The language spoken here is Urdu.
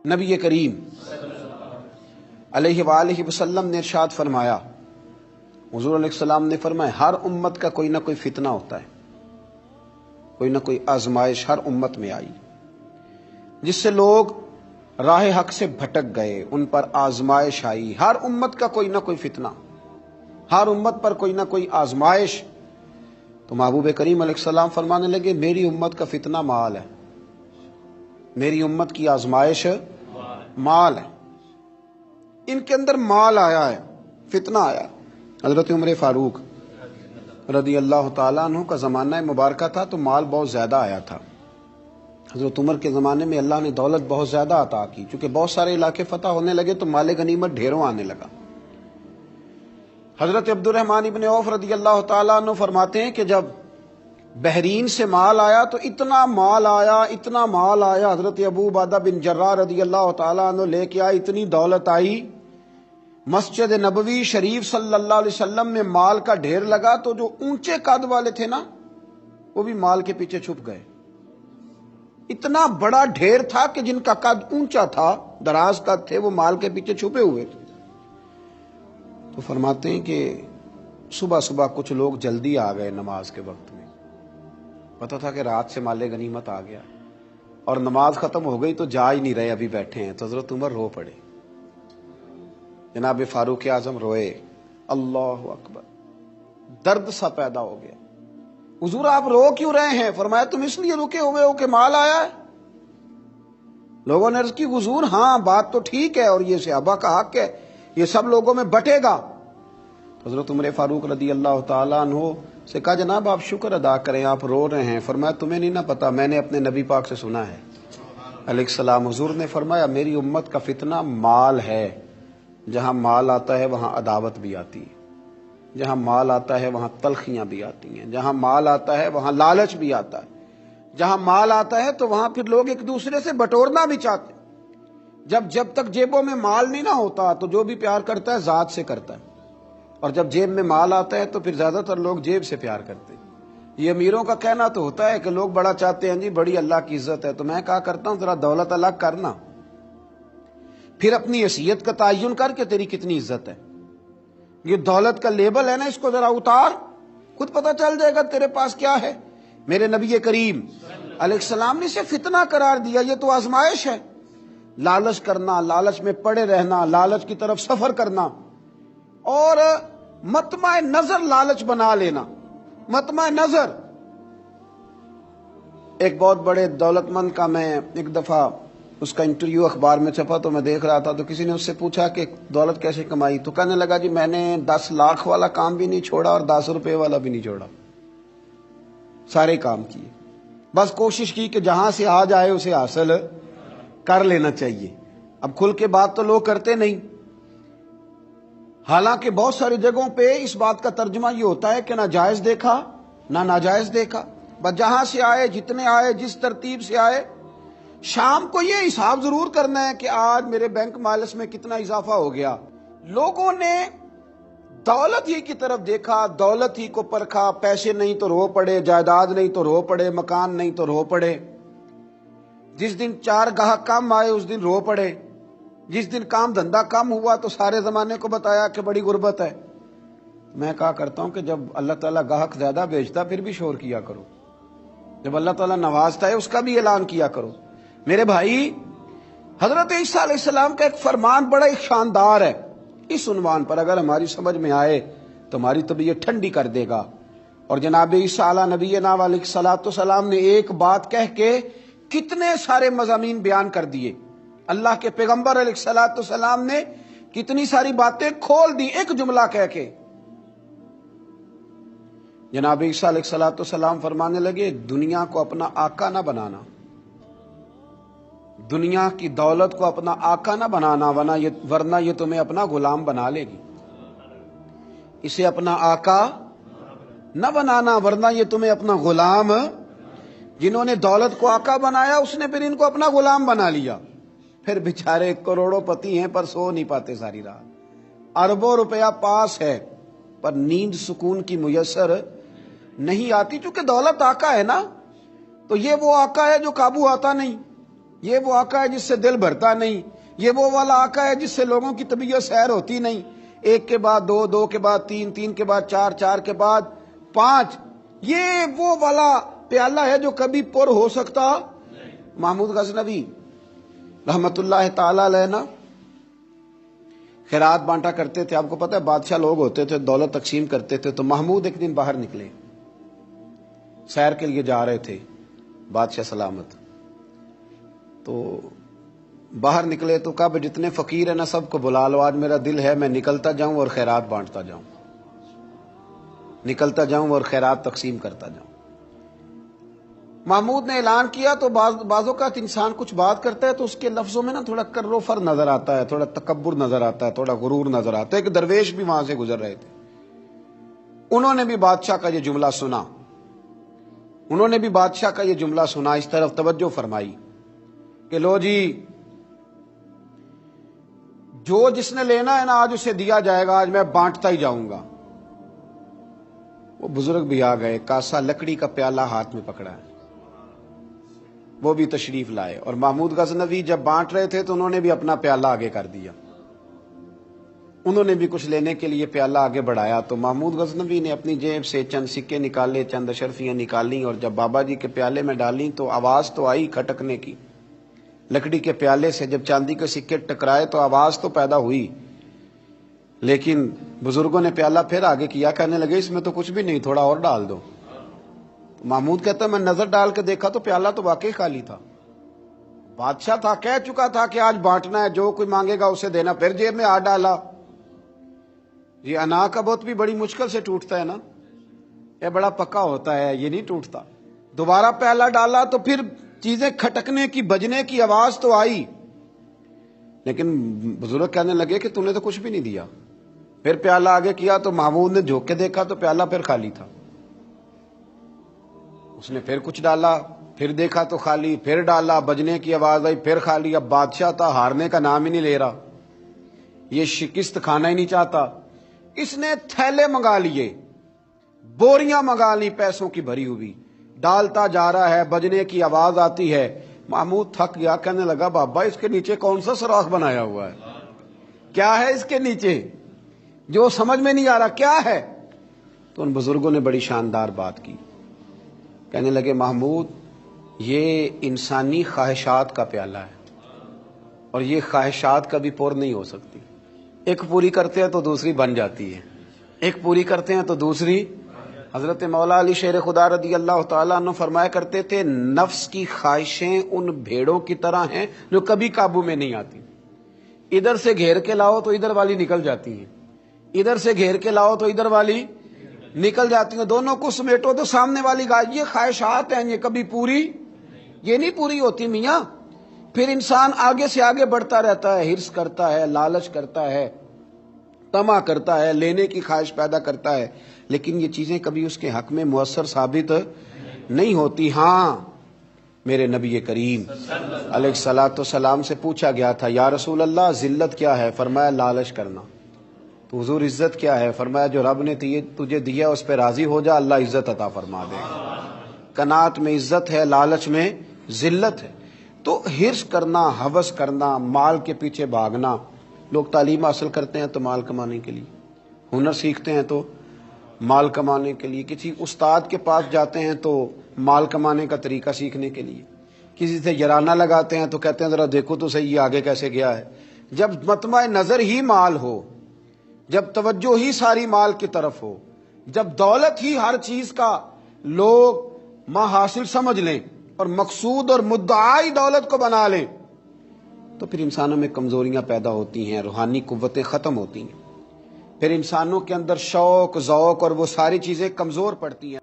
نبی کریم علیہ وآلہ وسلم نے ارشاد فرمایا، حضور علیہ السلام نے فرمایا، ہر امت کا کوئی نہ کوئی فتنہ ہوتا ہے، کوئی نہ کوئی آزمائش ہر امت میں آئی جس سے لوگ راہ حق سے بھٹک گئے، ان پر آزمائش آئی۔ ہر امت کا کوئی نہ کوئی فتنہ، ہر امت پر کوئی نہ کوئی آزمائش۔ تو محبوب کریم علیہ السلام فرمانے لگے، میری امت کا فتنہ مال ہے، میری امت کی آزمائش مال ہے، ان کے اندر مال آیا ہے، فتنہ آیا۔ حضرت عمر فاروق رضی اللہ تعالیٰ عنہ کا زمانہ مبارکہ تھا تو مال بہت زیادہ آیا تھا۔ حضرت عمر کے زمانے میں اللہ نے دولت بہت زیادہ عطا کی، چونکہ بہت سارے علاقے فتح ہونے لگے تو مال غنیمت ڈھیروں آنے لگا۔ حضرت عبد الرحمن ابن عوف رضی اللہ تعالیٰ عنہ فرماتے ہیں کہ جب بحرین سے مال آیا تو اتنا مال آیا، اتنا مال آیا، حضرت ابو عبیدہ بن جراح رضی اللہ تعالیٰ عنہ لے کے آئے، اتنی دولت آئی، مسجد نبوی شریف صلی اللہ علیہ وسلم میں مال کا ڈھیر لگا تو جو اونچے قد والے تھے نا وہ بھی مال کے پیچھے چھپ گئے۔ اتنا بڑا ڈھیر تھا کہ جن کا قد اونچا تھا، دراز قد تھے، وہ مال کے پیچھے چھپے ہوئے تھے۔ تو فرماتے ہیں کہ صبح صبح کچھ لوگ جلدی آ گئے نماز کے وقت میں، پتہ تھا کہ رات سے مال غنیمت آ گیا اور نماز ختم ہو گئی تو جا ہی نہیں رہے، ابھی بیٹھے ہیں۔ تو حضرت عمر رو پڑے، جناب فاروق اعظم روئے، اللہ اکبر، درد سا پیدا ہو گیا۔ حضور آپ رو کیوں رہے ہیں؟ فرمایا تم اس لیے رکے ہوئے ہو کہ مال آیا ہے؟ لوگوں نے عرض کی حضور ہاں بات تو ٹھیک ہے اور یہ صحابہ کا حق ہے، یہ سب لوگوں میں بٹے گا۔ حضرت عمر فاروق رضی اللہ تعالیٰ عنہ سے کہا جناب آپ شکر ادا کریں، آپ رو رہے ہیں۔ فرمایا تمہیں نہیں نہ پتا، میں نے اپنے نبی پاک سے سنا ہے علیہ السلام، حضور نے فرمایا میری امت کا فتنہ مال ہے، جہاں مال آتا ہے وہاں عداوت بھی آتی ہے، جہاں مال آتا ہے وہاں تلخیاں بھی آتی ہیں، جہاں مال آتا ہے وہاں لالچ بھی آتا ہے، جہاں مال آتا ہے تو وہاں پھر لوگ ایک دوسرے سے بٹورنا بھی چاہتے ہیں۔ جب تک جیبوں میں مال نہیں نہ ہوتا تو جو بھی پیار کرتا ہے ذات سے کرتا ہے، اور جب جیب میں مال آتا ہے تو پھر زیادہ تر لوگ جیب سے پیار کرتے ہیں۔ یہ امیروں کا کہنا تو ہوتا ہے کہ لوگ بڑا چاہتے ہیں جی بڑی اللہ کی عزت ہے، تو میں کہا کرتا ہوں ذرا دولت الگ کرنا، پھر اپنی حیثیت کا تعین کر کے تیری کتنی عزت ہے۔ یہ دولت کا لیبل ہے نا، اس کو ذرا اتار، خود پتہ چل جائے گا تیرے پاس کیا ہے۔ میرے نبی کریم علیہ السلام نے اسے فتنہ قرار دیا، یہ تو آزمائش ہے۔ لالچ کرنا، لالچ میں پڑے رہنا، لالچ کی طرف سفر کرنا، اور مطمع نظر لالچ بنا لینا، مطمع نظر۔ ایک بہت بڑے دولت مند کا میں ایک دفعہ اس کا انٹرویو اخبار میں چھپا تو میں دیکھ رہا تھا، تو کسی نے اس سے پوچھا کہ دولت کیسے کمائی، تو کہنے لگا جی میں نے 10 لاکھ والا کام بھی نہیں چھوڑا اور 10 روپے والا بھی نہیں چھوڑا، سارے کام کیے، بس کوشش کی کہ جہاں سے آ جائے اسے حاصل کر لینا چاہیے۔ اب کھل کے بات تو لوگ کرتے نہیں، حالانکہ بہت ساری جگہوں پہ اس بات کا ترجمہ یہ ہوتا ہے کہ نہ جائز دیکھا نہ ناجائز دیکھا، بس جہاں سے آئے، جتنے آئے، جس ترتیب سے آئے، شام کو یہ حساب ضرور کرنا ہے کہ آج میرے بینک بیلنس میں کتنا اضافہ ہو گیا۔ لوگوں نے دولت ہی کی طرف دیکھا، دولت ہی کو پرکھا، پیسے نہیں تو رو پڑے، جائیداد نہیں تو رو پڑے، مکان نہیں تو رو پڑے، جس دن 4 گاہک کم آئے اس دن رو پڑے، جس دن کام دھندا کم ہوا تو سارے زمانے کو بتایا کہ بڑی غربت ہے۔ میں کہا کرتا ہوں کہ جب اللہ تعالیٰ گاہک زیادہ بیچتا پھر بھی شور کیا کرو، جب اللہ تعالیٰ نوازتا ہے اس کا بھی اعلان کیا کرو۔ میرے بھائی، حضرت عیسیٰ علیہ السلام کا ایک فرمان بڑا ہی شاندار ہے، اس عنوان پر اگر ہماری سمجھ میں آئے تو ہماری طبیعت ٹھنڈی کر دے گا۔ اور جناب عیسیٰ علیہ نبینا علیہ الصلوۃ والسلام نے ایک بات کہہ کے کتنے سارے مضامین بیان کر دیے، اللہ کے پیغمبر علیہ الصلوۃ والسلام نے کتنی ساری باتیں کھول دی ایک جملہ کہہ کے۔ جناب عیسیٰ علیہ الصلوۃ والسلام فرمانے لگے دنیا کو اپنا آقا نہ بنانا، دنیا کی دولت کو اپنا آقا نہ بنانا، ورنہ یہ تمہیں اپنا غلام بنا لے گی۔ اسے اپنا آقا نہ بنانا ورنہ یہ تمہیں اپنا غلام۔ جنہوں نے دولت کو آقا بنایا اس نے پھر ان کو اپنا غلام بنا لیا، پھر بیچارے کروڑوں پتی ہیں پر سو نہیں پاتے ساری رات، اربوں روپیہ پاس ہے پر نیند سکون کی میسر نہیں آتی، چونکہ دولت آقا ہے نا، تو یہ وہ آقا ہے جو قابو آتا نہیں، یہ وہ آقا ہے جس سے دل بھرتا نہیں، یہ وہ والا آقا ہے جس سے لوگوں کی طبیعت سیر ہوتی نہیں، ایک کے بعد دو، دو کے بعد تین، تین کے بعد چار، چار کے بعد پانچ، یہ وہ والا پیالہ ہے جو کبھی پر ہو سکتا۔ محمود غزنوی رحمت اللہ تعالی علیہ نا خیرات بانٹا کرتے تھے، آپ کو پتہ ہے بادشاہ لوگ ہوتے تھے، دولت تقسیم کرتے تھے، تو محمود ایک دن باہر نکلے، سیر کے لیے جا رہے تھے بادشاہ سلامت، تو باہر نکلے تو کہا جتنے فقیر ہیں نا سب کو بلا لو، آج میرا دل ہے میں نکلتا جاؤں اور خیرات بانٹتا جاؤں، نکلتا جاؤں اور خیرات تقسیم کرتا جاؤں۔ محمود نے اعلان کیا تو بعض اوقات انسان کچھ بات کرتا ہے تو اس کے لفظوں میں نا تھوڑا کر و فر نظر آتا ہے، تھوڑا تکبر نظر آتا ہے، تھوڑا غرور نظر آتا ہے۔ ایک درویش بھی وہاں سے گزر رہے تھے، انہوں نے بھی بادشاہ کا یہ جملہ سنا، انہوں نے بھی بادشاہ کا یہ جملہ سنا، اس طرف توجہ فرمائی کہ لو جی جو جس نے لینا ہے نا آج اسے دیا جائے گا، آج میں بانٹتا ہی جاؤں گا۔ وہ بزرگ بھی آ گئے، کاسا لکڑی کا پیالہ ہاتھ میں پکڑا ہے، وہ بھی تشریف لائے، اور محمود غزنوی جب بانٹ رہے تھے تو انہوں نے بھی اپنا پیالہ آگے کر دیا، انہوں نے بھی کچھ لینے کے لیے پیالہ آگے بڑھایا، تو محمود غزنوی نے اپنی جیب سے چند سکے نکالے، چند اشرفیاں نکالیں، اور جب بابا جی کے پیالے میں ڈالیں تو آواز تو آئی کھٹکنے کی، لکڑی کے پیالے سے جب چاندی کے سکے ٹکرائے تو آواز تو پیدا ہوئی، لیکن بزرگوں نے پیالہ پھر آگے کیا، کہنے لگے اس میں تو کچھ بھی نہیں، تھوڑا اور ڈال دو۔ محمود کہتا ہے میں نظر ڈال کے دیکھا تو پیالہ تو واقعی خالی تھا، بادشاہ تھا، کہہ چکا تھا کہ آج بانٹنا ہے، جو کوئی مانگے گا اسے دینا، پھر جیب میں ہاتھ ڈالا۔ یہ انا کا بت بھی بڑی مشکل سے ٹوٹتا ہے نا، یہ بڑا پکا ہوتا ہے، یہ نہیں ٹوٹتا۔ دوبارہ پیالہ ڈالا تو پھر چیزیں کھٹکنے کی، بجنے کی آواز تو آئی، لیکن بزرگ کہنے لگے کہ تم نے تو کچھ بھی نہیں دیا۔ پھر پیالہ آگے کیا تو محمود نے جھوک کے دیکھا تو پیالہ پھر خالی تھا، اس نے پھر کچھ ڈالا، پھر دیکھا تو خالی، پھر ڈالا، بجنے کی آواز آئی، پھر خالی۔ اب بادشاہ تھا، ہارنے کا نام ہی نہیں لے رہا، یہ شکست کھانا ہی نہیں چاہتا، اس نے تھیلے منگا لیے، بوریاں منگا لی پیسوں کی بھری ہوئی، ڈالتا جا رہا ہے، بجنے کی آواز آتی ہے۔ محمود تھک گیا، کہنے لگا بابا اس کے نیچے کون سا سوراخ بنایا ہوا ہے، کیا ہے اس کے نیچے، جو سمجھ میں نہیں آ رہا کیا ہے۔ تو ان بزرگوں نے بڑی شاندار بات کی، کہنے لگے محمود یہ انسانی خواہشات کا پیالہ ہے، اور یہ خواہشات کبھی پور نہیں ہو سکتی، ایک پوری کرتے ہیں تو دوسری بن جاتی ہے، ایک پوری کرتے ہیں تو دوسری۔ حضرت مولا علی شیر خدا رضی اللہ تعالیٰ عنہ فرمایا کرتے تھے نفس کی خواہشیں ان بھیڑوں کی طرح ہیں جو کبھی قابو میں نہیں آتی، ادھر سے گھیر کے لاؤ تو ادھر والی نکل جاتی ہیں، ادھر سے گھیر کے لاؤ تو ادھر والی نکل جاتی ہیں، دونوں کو سمیٹو تو سامنے والی گائے۔ یہ خواہشات ہیں، یہ کبھی پوری یہ نہیں پوری ہوتی میاں۔ پھر انسان آگے سے آگے بڑھتا رہتا ہے، ہرس کرتا ہے، لالچ کرتا ہے، طمع کرتا ہے، لینے کی خواہش پیدا کرتا ہے، لیکن یہ چیزیں کبھی اس کے حق میں مؤثر ثابت نہیں ہوتی۔ ہاں میرے نبی کریم علیہ الصلوۃ والسلام سے پوچھا گیا تھا یا رسول اللہ ذلت کیا ہے؟ فرمایا لالچ کرنا۔ تو حضور عزت کیا ہے؟ فرمایا جو رب نے تجھے دیا اس پہ راضی ہو جا، اللہ عزت عطا فرما دے گا۔ قناعت میں عزت ہے، لالچ میں ذلت ہے۔ تو ہرس کرنا، ہوس کرنا، مال کے پیچھے بھاگنا، لوگ تعلیم حاصل کرتے ہیں تو مال کمانے کے لیے، ہنر سیکھتے ہیں تو مال کمانے کے لیے، کسی استاد کے پاس جاتے ہیں تو مال کمانے کا طریقہ سیکھنے کے لیے، کسی سے یارانہ لگاتے ہیں تو کہتے ہیں ذرا دیکھو تو صحیح یہ آگے کیسے گیا ہے۔ جب مطمع نظر ہی مال ہو، جب توجہ ہی ساری مال کی طرف ہو، جب دولت ہی ہر چیز کا لوگ ماں حاصل سمجھ لیں اور مقصود اور مدعائی دولت کو بنا لیں، تو پھر انسانوں میں کمزوریاں پیدا ہوتی ہیں، روحانی قوتیں ختم ہوتی ہیں، پھر انسانوں کے اندر شوق، ذوق اور وہ ساری چیزیں کمزور پڑتی ہیں۔